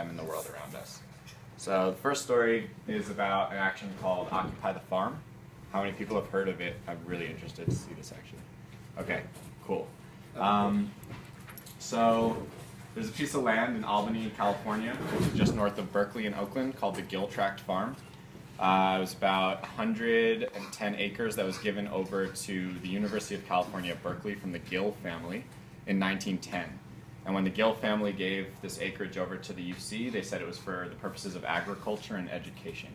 them in the world around us. So the first story is about an action called Occupy the Farm. How many people have heard of it? I'm really interested to see this actually. Okay, cool. So there's a piece of land in Albany, California, which is just north of Berkeley and Oakland, called the Gill Tract Farm. It was about 110 acres that was given over to the University of California at Berkeley from the Gill family in 1910. And when the Gill family gave this acreage over to the UC, they said it was for the purposes of agriculture and education.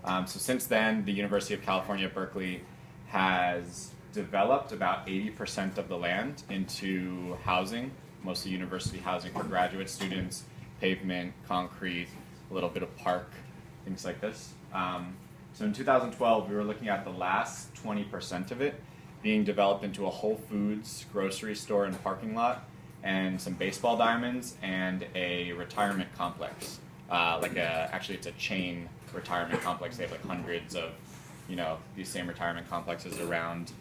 So since then, the University of California at Berkeley has developed about 80% of the land into housing, mostly university housing for graduate students, pavement, concrete, a little bit of park, things like this. So in 2012, we were looking at the last 20% of it being developed into a Whole Foods grocery store and parking lot, and some baseball diamonds, and a retirement complex. Actually it's a chain retirement complex. They have like hundreds of, these same retirement complexes around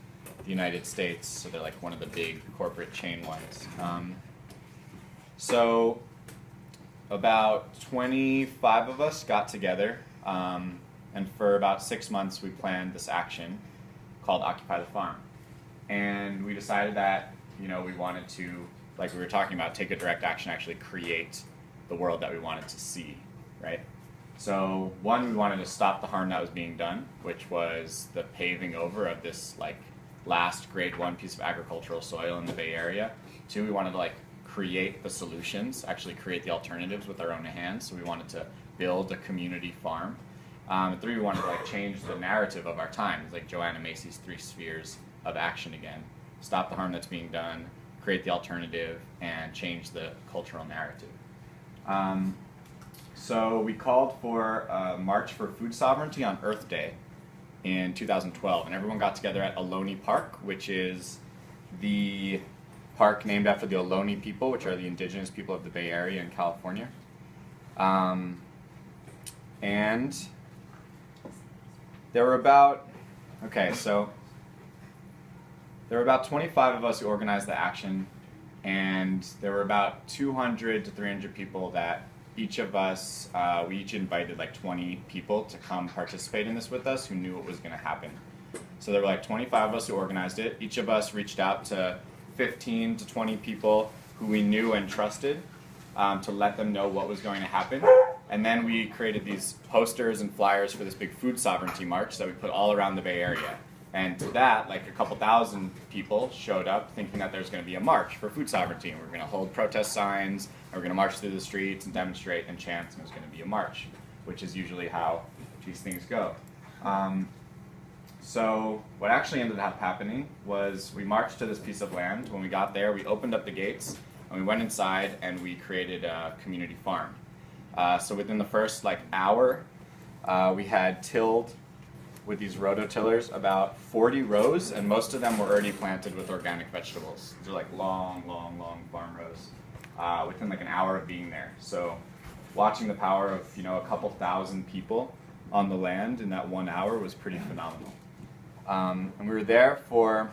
the United States, so they're like one of the big corporate chain ones. So about 25 of us got together, and for about 6 months we planned this action called Occupy the Farm. And we decided that, we wanted to, like we were talking about, take a direct action, actually create the world that we wanted to see, right? So one, we wanted to stop the harm that was being done, which was the paving over of this last grade 1 piece of agricultural soil in the Bay Area. Two, we wanted to create the solutions, actually create the alternatives with our own hands. So we wanted to build a community farm. And three, we wanted to change the narrative of our time. It's like Joanna Macy's 3 spheres of action again. Stop the harm that's being done, create the alternative, and change the cultural narrative. So we called for a March for Food Sovereignty on Earth Day in 2012, and everyone got together at Ohlone Park, which is the park named after the Ohlone people, which are the indigenous people of the Bay Area in California. And there were about, there were about 25 of us who organized the action, and there were about 200 to 300 people that each of us, we each invited 20 people to come participate in this with us who knew what was going to happen. So there were 25 of us who organized it. Each of us reached out to 15 to 20 people who we knew and trusted to let them know what was going to happen. And then we created these posters and flyers for this big food sovereignty march that we put all around the Bay Area. And to that, a couple thousand people showed up thinking that there's going to be a march for food sovereignty, and we're going to hold protest signs, and we're going to march through the streets and demonstrate and chant, and it was going to be a march, which is usually how these things go. So what actually ended up happening was we marched to this piece of land. When we got there, we opened up the gates, and we went inside, and we created a community farm. So within the first hour, we had tilled with these rototillers about 40 rows, and most of them were already planted with organic vegetables. These are long, long, long farm rows within an hour of being there. So watching the power of a couple thousand people on the land in that 1 hour was pretty phenomenal. And we were there for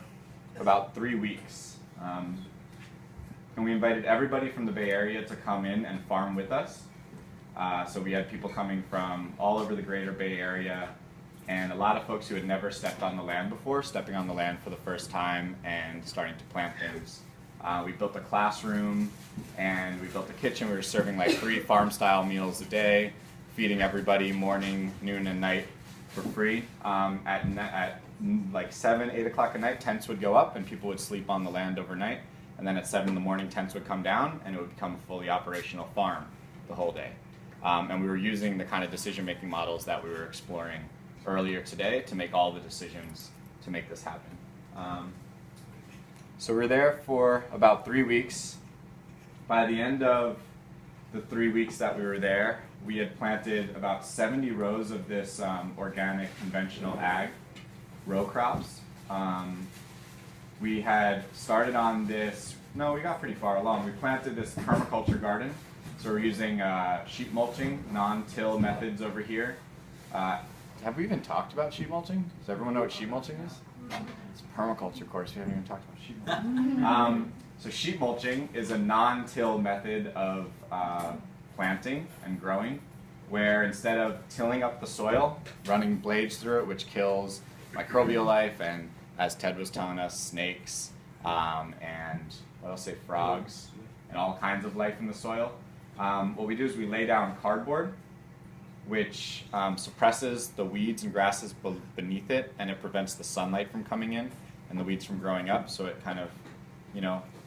about 3 weeks. And we invited everybody from the Bay Area to come in and farm with us. So we had people coming from all over the greater Bay Area, and a lot of folks who had never stepped on the land before, stepping on the land for the first time and starting to plant things. We built a classroom, and we built a kitchen. We were serving 3 farm-style meals a day, feeding everybody morning, noon, and night for free. At 7, 8 o'clock at night, tents would go up, and people would sleep on the land overnight. And then at 7 in the morning, tents would come down, and it would become a fully operational farm the whole day. And we were using the kind of decision-making models that we were exploring earlier today to make all the decisions to make this happen. So we were there for about 3 weeks. By the end of the 3 weeks that we were there, we had planted about 70 rows of this organic conventional ag row crops. We had started on this, we got pretty far along. We planted this permaculture garden. So we're using sheep mulching, non-till methods over here. Have we even talked about sheep mulching? Does everyone know what sheep mulching is? It's a permaculture course. We haven't even talked about sheep mulching. So sheep mulching is a non-till method of planting and growing, where instead of tilling up the soil, running blades through it, which kills microbial life and, as Ted was telling us, snakes and what else say, frogs and all kinds of life in the soil. What we do is we lay down cardboard, which suppresses the weeds and grasses beneath it, and it prevents the sunlight from coming in and the weeds from growing up, so it kind of,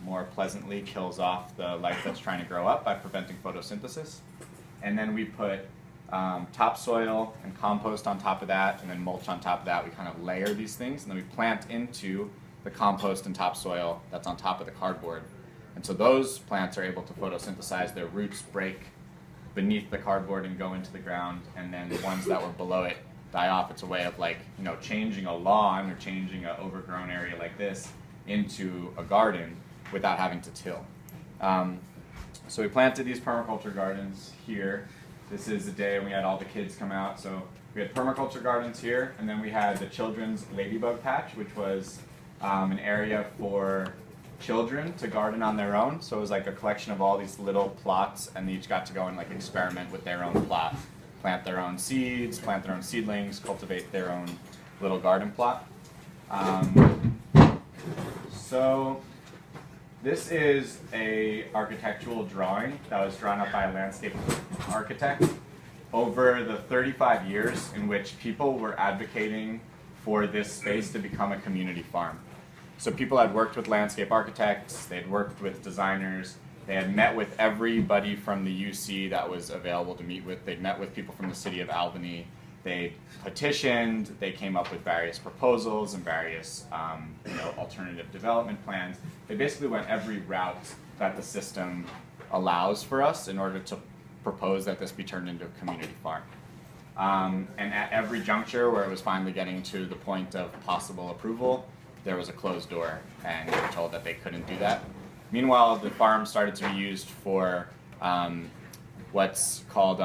more pleasantly kills off the life that's trying to grow up by preventing photosynthesis. And then we put topsoil and compost on top of that, and then mulch on top of that. We kind of layer these things, and then we plant into the compost and topsoil that's on top of the cardboard. And so those plants are able to photosynthesize. Their roots break beneath the cardboard and go into the ground, and then the ones that were below it die off. It's a way of changing a lawn or changing an overgrown area like this into a garden without having to till. So we planted these permaculture gardens here. This is the day when we had all the kids come out. So we had permaculture gardens here, and then we had the children's ladybug patch, which was an area for children to garden on their own. So it was like a collection of all these little plots, and they each got to go and experiment with their own plot, plant their own seeds, plant their own seedlings, cultivate their own little garden plot. So this is a architectural drawing that was drawn up by a landscape architect over the 35 years in which people were advocating for this space to become a community farm. So people had worked with landscape architects, they had worked with designers, they had met with everybody from the UC that was available to meet with, they'd met with people from the city of Albany, they petitioned, they came up with various proposals and various alternative development plans. They basically went every route that the system allows for us in order to propose that this be turned into a community farm. And at every juncture where it was finally getting to the point of possible approval, there was a closed door, and they were told that they couldn't do that. Meanwhile, the farm started to be used for what's called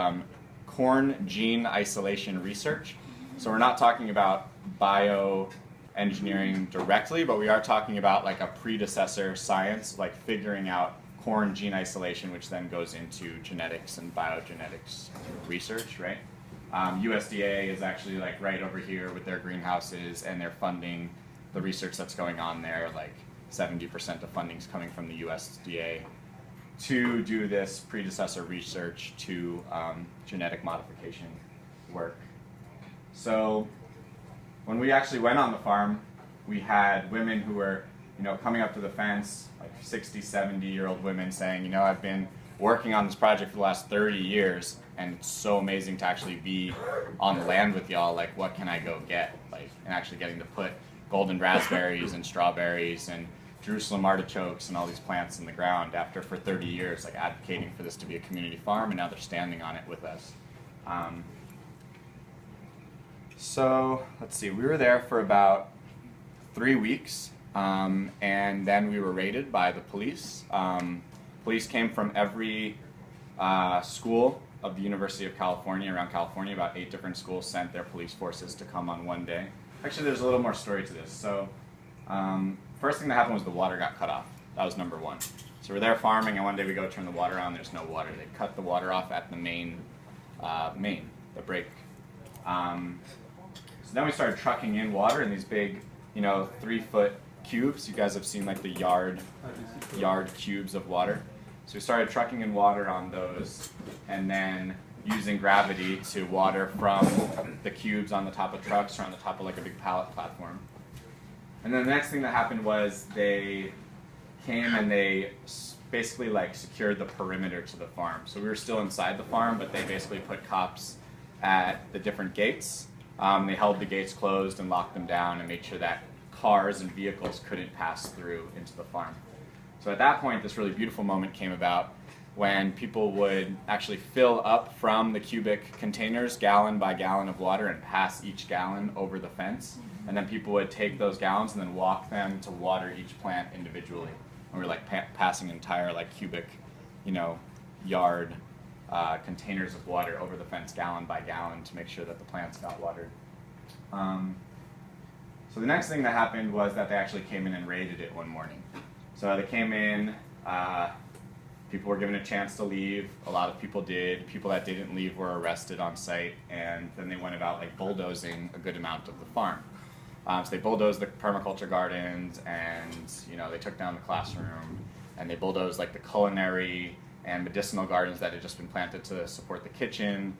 corn gene isolation research. So we're not talking about bioengineering directly, but we are talking about a predecessor science, figuring out corn gene isolation, which then goes into genetics and biogenetics research, right? USDA is actually right over here with their greenhouses, and they're funding the research that's going on there. 70% of funding is coming from the USDA to do this predecessor research to genetic modification work. So when we actually went on the farm, we had women who were coming up to the fence, 60, 70-year-old women saying, I've been working on this project for the last 30 years, and it's so amazing to actually be on the land with y'all. What can I go get? And actually getting to put golden raspberries and strawberries and Jerusalem artichokes and all these plants in the ground after for 30 years advocating for this to be a community farm, and now they're standing on it with us. So let's see, we were there for about 3 weeks, and then we were raided by the police. Police came from every school of the University of California, around California. About 8 different schools sent their police forces to come on one day. Actually, there's a little more story to this. So first thing that happened was the water got cut off. That was number one. So we're there farming, and one day we go turn the water on, there's no water. They cut the water off at the the break. So then we started trucking in water in these big, 3-foot cubes. You guys have seen the yard cubes of water. So we started trucking in water on those, and then using gravity to water from the cubes on the top of trucks or on the top of a big pallet platform. And then the next thing that happened was they came and they basically secured the perimeter to the farm. So we were still inside the farm, but they basically put cops at the different gates. They held the gates closed and locked them down and made sure that cars and vehicles couldn't pass through into the farm. So at that point, this really beautiful moment came about when people would actually fill up from the cubic containers gallon by gallon of water and pass each gallon over the fence. And then people would take those gallons and then walk them to water each plant individually. And we were passing entire cubic, yard containers of water over the fence gallon by gallon to make sure that the plants got watered. So the next thing that happened was that they actually came in and raided it one morning. So they came in, People were given a chance to leave. A lot of people did. People that didn't leave were arrested on site, and then they went about like bulldozing a good amount of the farm. So they bulldozed the permaculture gardens, and they took down the classroom, and they bulldozed like the culinary and medicinal gardens that had just been planted to support the kitchen.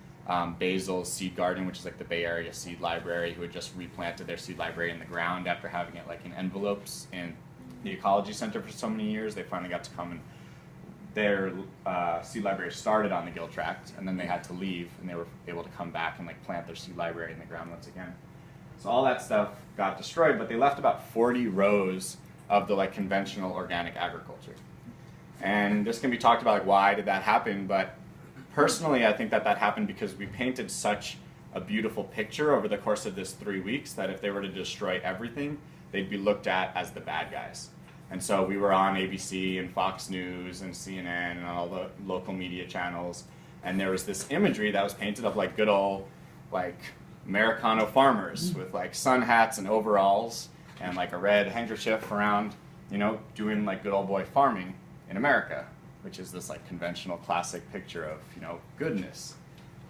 Basil's seed garden, which is like the Bay Area Seed Library, who had just replanted their seed library in the ground after having it like in envelopes in the ecology center for so many years. They finally got to come, and their seed library started on the Gill Tract, and then they had to leave, and they were able to come back and like plant their seed library in the ground once again. So all that stuff got destroyed, but they left about 40 rows of the like conventional organic agriculture. And this can be talked about, like, why did that happen? But personally, I think that happened because we painted such a beautiful picture over the course of this 3 weeks that if they were to destroy everything, they'd be looked at as the bad guys. And so we were on ABC and Fox News and CNN and all the local media channels, and there was this imagery that was painted of like good old like Americano farmers with like sun hats and overalls and like a red handkerchief around, doing like good old boy farming in America, which is this like conventional classic picture of, goodness.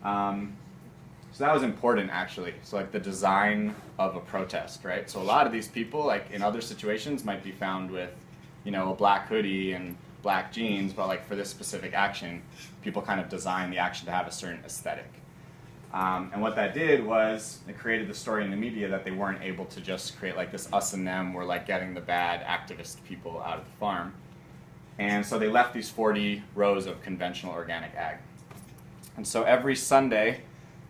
So that was important, actually. So like the design of a protest, right? So a lot of these people, like in other situations, might be found with, a black hoodie and black jeans, but like for this specific action, people kind of designed the action to have a certain aesthetic. And what that did was it created the story in the media that they weren't able to just create like this us and them were like getting the bad activist people out of the farm. And so they left these 40 rows of conventional organic ag. And so every Sunday,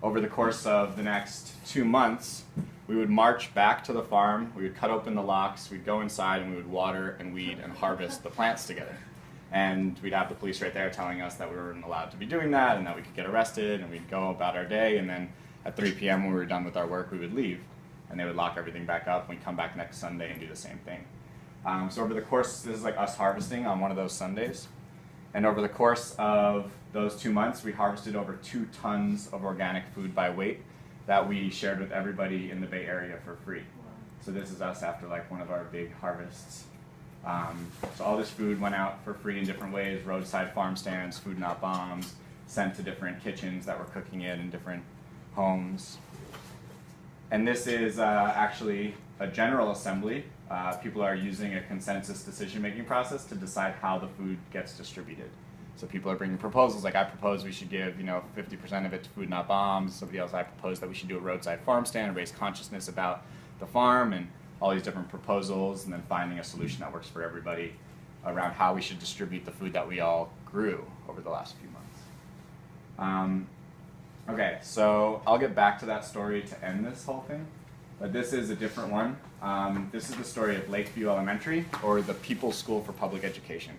over the course of the next 2 months, we would march back to the farm, we would cut open the locks, we'd go inside and we would water and weed and harvest the plants together. And we'd have the police right there telling us that we weren't allowed to be doing that and that we could get arrested, and we'd go about our day, and then at 3 p.m. when we were done with our work, we would leave. And they would lock everything back up, and we'd come back next Sunday and do the same thing. So over the course, this is like us harvesting on one of those Sundays. And over the course of those 2 months, we harvested over 2 tons of organic food by weight that we shared with everybody in the Bay Area for free. So this is us after like one of our big harvests. So all this food went out for free in different ways: roadside farm stands, food not bombs, sent to different kitchens that were cooking it in different homes. And this is actually a general assembly. People are using a consensus decision-making process to decide how the food gets distributed. So people are bringing proposals, like I propose we should give 50% of it to food not bombs. Somebody else, I propose that we should do a roadside farm stand and raise consciousness about the farm, and all these different proposals, and then finding a solution that works for everybody around how we should distribute the food that we all grew over the last few months. Okay, so I'll get back to that story to end this whole thing, but this is a different one. This is the story of Lakeview Elementary, or the People's School for Public Education.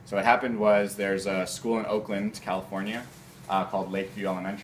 So what happened was there's a school in Oakland, California, called Lakeview Elementary.